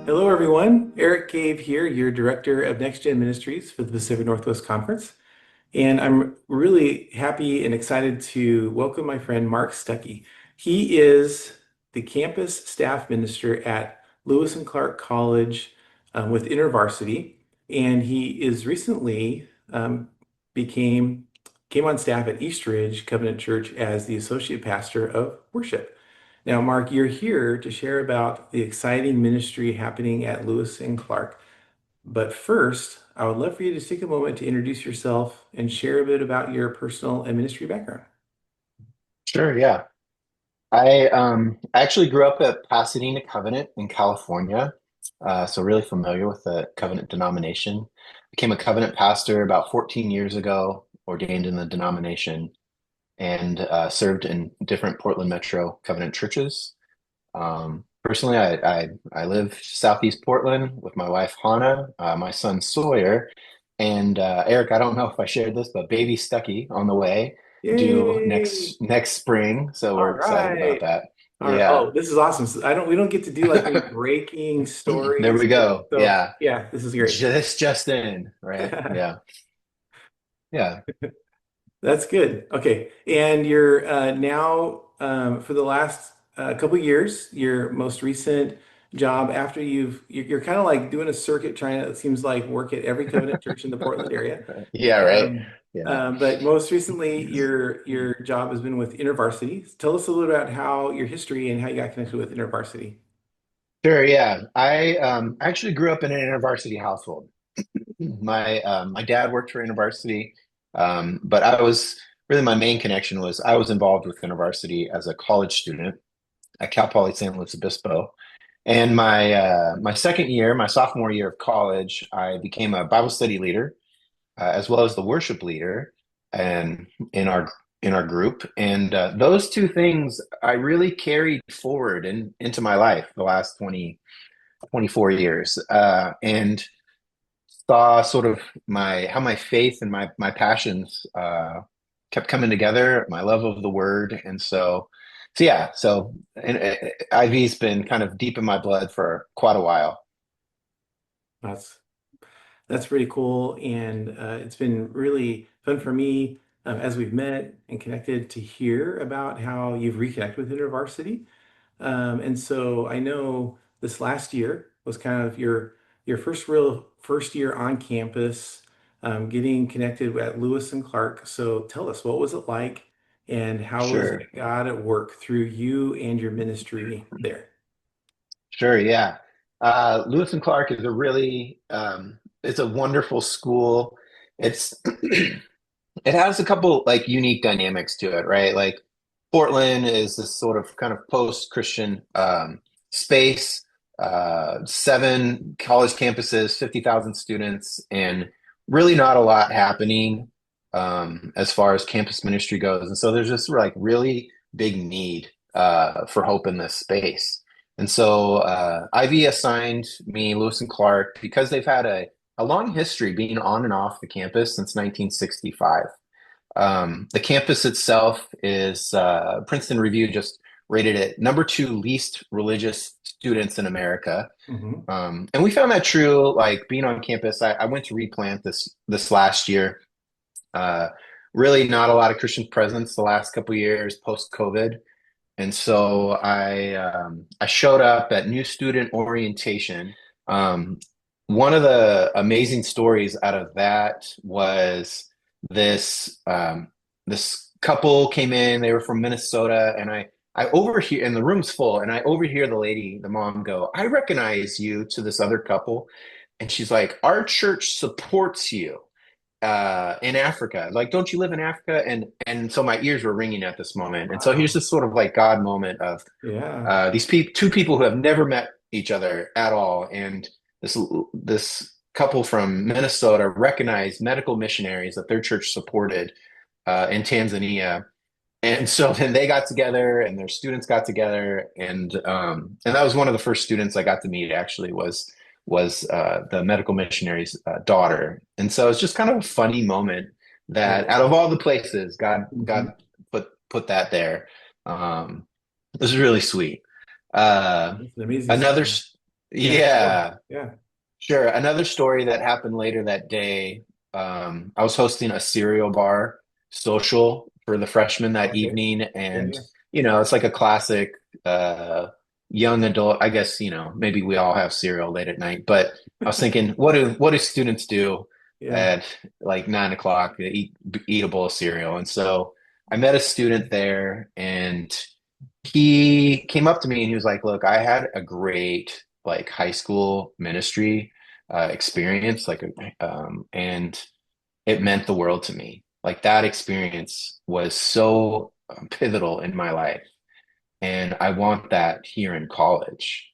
Hello, everyone. Eric Cave here, your Director of Next Gen Ministries for the Pacific Northwest Conference. And I'm really happy and excited to welcome my friend Mark Stuckey. He is the campus staff minister at Lewis and Clark College with Intervarsity, and he is recently became came on staff at Eastridge Covenant Church as the associate pastor of worship. Now, Mark, you're here to share about the exciting ministry happening at Lewis and Clark. But first, I would love for you to take a moment to introduce yourself and share a bit about your personal and ministry background. Sure, yeah. I actually grew up at Pasadena Covenant in California, so really familiar with the Covenant denomination. Became a Covenant pastor about 14 years ago, ordained in the denomination, and served in different Portland Metro Covenant churches. Personally, I live Southeast Portland with my wife Hannah, my son Sawyer, and Eric. I don't know if I shared this, but baby Stuckey on the way, due Yay! next spring. So All we're excited about right. that. All right. Yeah. Oh, this is awesome. So we don't get to do like any breaking There stories. we go. So Yeah. yeah, this is great. Just in, right? Yeah. Yeah. That's good. Okay. And you're now, for the last couple years, your most recent job after you're kind of like doing a circuit trying to, it seems like, work at every Covenant church in the Portland area. Yeah, right. Yeah. But most recently, your job has been with InterVarsity. Tell us a little about how your history and how you got connected with InterVarsity. Sure, yeah. I actually grew up in an InterVarsity household. My dad worked for InterVarsity, but I was really my main connection was I was involved with InterVarsity as a college student at Cal Poly San Luis Obispo. And my second year, my sophomore year of college, I became a Bible study leader as well as the worship leader and in our group. And those two things I really carried forward into my life the last 24 years. And saw sort of my how my faith and my passions kept coming together, my love of the word, and so yeah, so and IV's been kind of deep in my blood for quite a while. That's That's pretty cool. And it's been really fun for me as we've met and connected to hear about how you've reconnected with InterVarsity. And so I know this last year was kind of your first year on campus, getting connected at Lewis and Clark. So tell us, what was it like, and how was Sure, God at work through you and your ministry there? sure, yeah. Lewis and Clark is a really it's a wonderful school. It's it has a couple like unique dynamics to it, right? Like Portland is this sort of kind of post-Christian space, seven college campuses, 50,000 students, and really not a lot happening as far as campus ministry goes. And so there's just like really big need for hope in this space. And so Ivy assigned me Lewis and Clark because they've had a long history being on and off the campus since 1965. The campus itself is Princeton Review just rated it number two least religious students in America. Hmm. And we found that true, like being on campus. I went to replant this last year. Uh, Really not a lot of Christian presence the last couple years post COVID. And so I showed up at new student orientation. Um, One of the amazing stories out of that was this this couple came in. They were from Minnesota, and I overhear, and the room's full, and I overhear the lady, the mom, go, "I recognize you," to this other couple, and she's like, "Our church supports you." In Africa. Like, don't you live in Africa? And so my ears were ringing at this moment. And so here's Wow. this sort of like God moment of Yeah. two people who have never met each other at all, and this couple from Minnesota recognized medical missionaries that their church supported in Tanzania. And so then they got together, and their students got together, and that was one of the first students I got to meet. Actually, was the medical missionary's daughter, and so it's just kind of a funny moment that out of all the places, Mhm. God put that there. This is really sweet. Uh, It's an amazing another, story. Sure. Yeah, Yeah. sure. Another story that happened later that day, I was hosting a cereal bar social for the freshmen that Okay. evening, Yeah, and yeah. it's like a classic uh young adult, I guess, maybe we all have cereal late at night, but I was thinking, what do students do Yeah. at like 9 o'clock? They eat a bowl of cereal. And so I met a student there, and he came up to me and he was like, "Look, I had a great like high school ministry experience, and it meant the world to me. Like that experience was so pivotal in my life, and I want that here in college."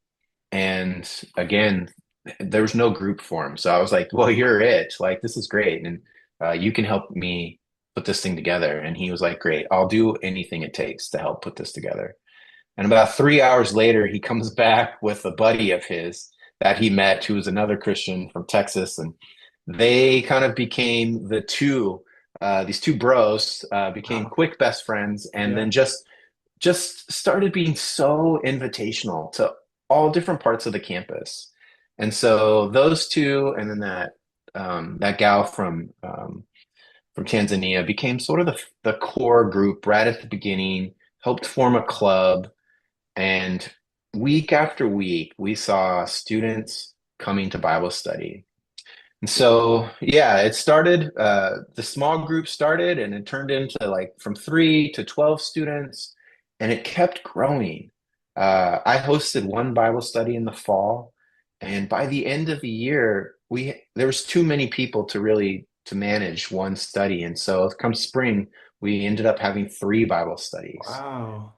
And again, there was no group for him, so I was like, "Well, you're it. Like this is great, and you can help me put this thing together." And he was like, "Great, I'll do anything it takes to help put this together." And about 3 hours later, he comes back with a buddy of his that he met, who was another Christian from Texas. And they kind of became these two bros, became Wow. quick best friends, and Yeah. then just started being so invitational to all different parts of the campus. And so those two, and then that gal from Tanzania became sort of the core group right at the beginning, helped form a club, and week after week, we saw students coming to Bible study. And so, yeah, it started, the small group started and it turned into like from 3 to 12 students, and it kept growing. I hosted one Bible study in the fall, and by the end of the year, there was too many people to manage one study. And so come spring, we ended up having 3 Bible studies. Wow.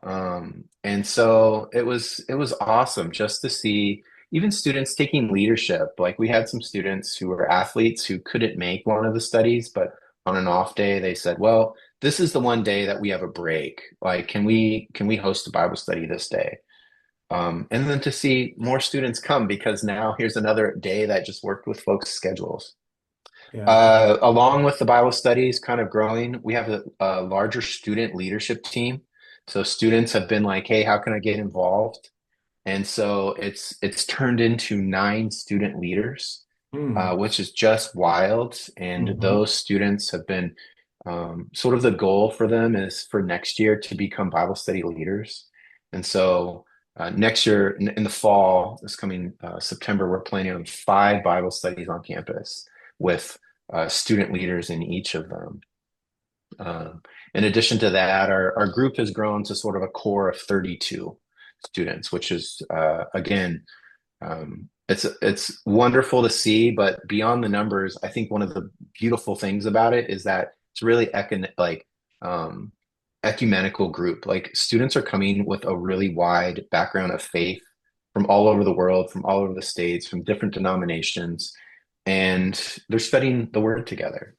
And so it was awesome just to see even students taking leadership. Like we had some students who were athletes who couldn't make one of the studies, but on an off day they said, "Well, this is the one day that we have a break. Like, can we host a Bible study this day?" And then to see more students come because now here's another day that just worked with folks' schedules. Yeah. Along with the Bible studies kind of growing, we have a larger student leadership team. So students have been like, "Hey, how can I get involved?" And so it's turned into 9 student leaders, Hmm. which is just wild. And Hmm. those students have been sort of the goal for them is for next year to become Bible study leaders. And so next year in the fall, this coming September, we're planning on 5 Bible studies on campus with student leaders in each of them. Um, in addition to that, our group has grown to sort of a core of 32 students, which is again, it's wonderful to see. But beyond the numbers, I think one of the beautiful things about it is that it's really um, ecumenical group. Like students are coming with a really wide background of faith from all over the world, from all over the states, from different denominations, and they're studying the word together.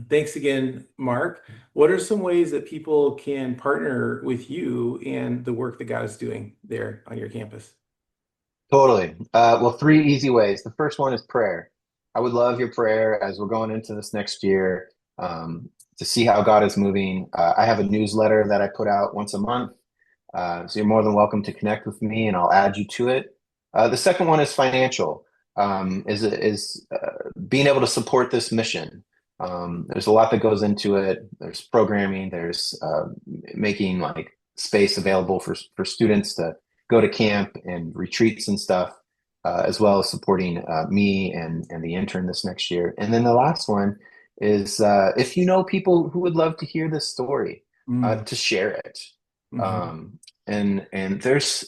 Thanks again, Mark. What are some ways that people can partner with you and the work that God is doing there on your campus? Totally. Well, 3 easy ways. The first one is prayer. I would love your prayer as we're going into this next year, to see how God is moving. I have a newsletter that I put out once a month. So you're more than welcome to connect with me and I'll add you to it. The second one is financial, is being able to support this mission. There's a lot that goes into it. There's programming, there's making like space available for students to go to camp and retreats and stuff, as well as supporting me and the intern this next year. And then the last one is if you know people who would love to hear this story, Mm. to share it. Hmm. Um, and it's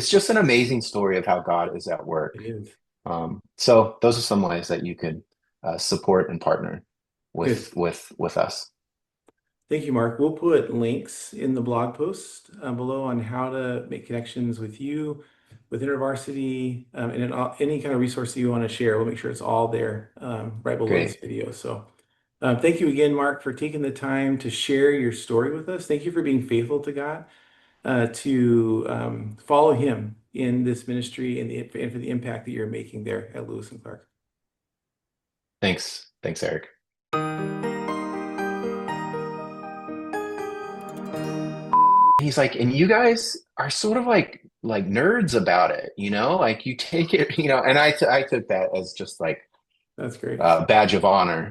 just an amazing story of how God is at work. It is. So those are some ways that you could support and partner Good. with us. Thank you, Mark. We'll put links in the blog post below on how to make connections with you, with InterVarsity, and any kind of resource that you want to share. We'll make sure it's all there right below this Great. video. So thank you again, Mark, for taking the time to share your story with us. Thank you for being faithful to God, to follow Him in this ministry and for the impact that you're making there at Lewis and Clark. Thanks. Thanks, Eric. He's like, and you guys are sort of like like nerds about it, like you take it, and I took that as just like That's great. a badge of honor.